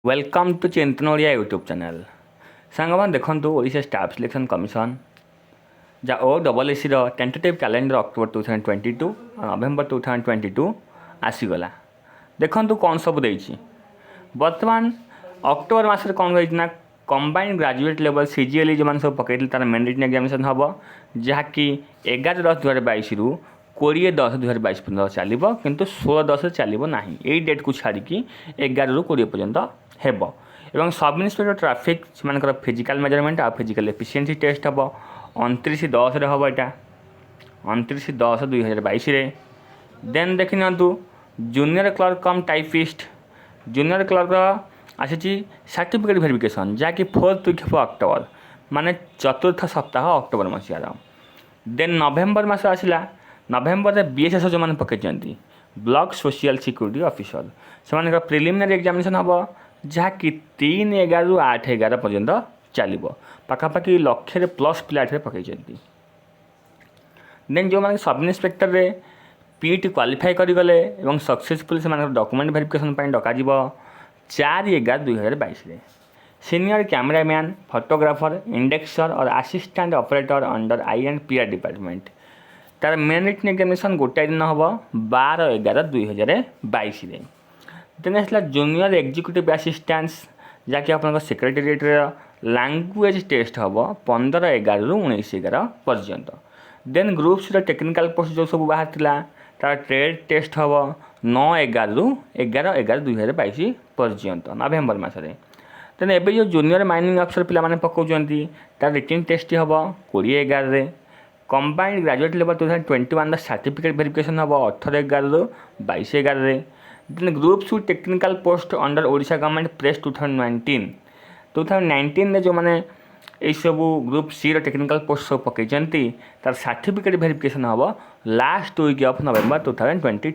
Welcome to चिंतन Odia YouTube channel. सांगमान देखंतु ओडिशा स्टाफ सिलेक्शन कमिशन जा OSSC टेंटेटिव कैलेंडर अक्टोबर 2022 और नवेम्बर 2022 आसीगला। देखंतु कौन सब देइछि वर्तमान अक्टोबर मासरे कौन रही ना कंबाइंड ग्रेजुएट लेवल CGL जो सब पकड़ तार मैंडेटरी एग्जामिनेशन हम जहाँकि 11/10/2022 रु 20/10/2022 पर्यटन चलो किंतु 16/10 चलो ना यही डेट को छाड़ी 11 रु 20 पर्यंत हेब एवं सब इन्स्पेक्टर ट्राफिक से फिजिकल मेजरमेंट आ फिजिकल एफिशिएंसी टेस्ट हम 29/10 हम यहाँ 29/10/2022 देन देखि नियंतु junior clerk cum typist junior clerk आसी सर्टिफिकेट वेरिफिकेशन जहाँकि 4th वीक हम अक्टोबर माने चतुर्थ सप्ताह अक्टोबर मसीहार देन नवेम्बर मास आसला नवेम्बर BSS जो मैंने पकई ब्लॉक सोशल सिक्यूरीटी ऑफिसर से प्रिलिमिनरी एग्जामिनेशन हम जहाँकि 3/11 रु 8/11 पर्यंत चलो पाखापाखि लक्षे प्लस पिला पकई देन जो मैंने सब इन्स्पेक्टर रे PET क्वालिफाई करगले सक्सेसफुल से डॉक्यूमेंट वेरिफिकेशन डक 4/11/2022 सीनियर कैमरामैन फोटोग्राफर इंडेक्सर और assistant operator under INPR department तार मेरिट एग्जामिनेशन गोटाए दिन हम 12/11/2022 देन आसला जूनियर एग्जीक्यूटिव असिस्टेंट्स जहाँकि आप सेक्रेटेरिएट लैंग्वेज टेस्ट हम 15/11 रु 19/11 पर्यंत then group C technical post जो सब बाहर तार ट्रेड टेस्ट हम 9/11 रु 11/11/2022 पर्यंत नवेम्बर मसरे देन एवं जो जूनियर माइनिंग अफसर पे पकाउं तार रिटन टेस्ट हम 20/11 combined graduate level 2021 certificate verification हम 18/11 रु 22/11 then group C technical post under Odisha government press 2019 जो मैंने ये सब ग्रुप सी टेक्निकल पोस्ट सब पकई तार सर्टिफिकेट वेरिफिकेशन हम लास्ट वीक ऑफ नवेम्बर 2022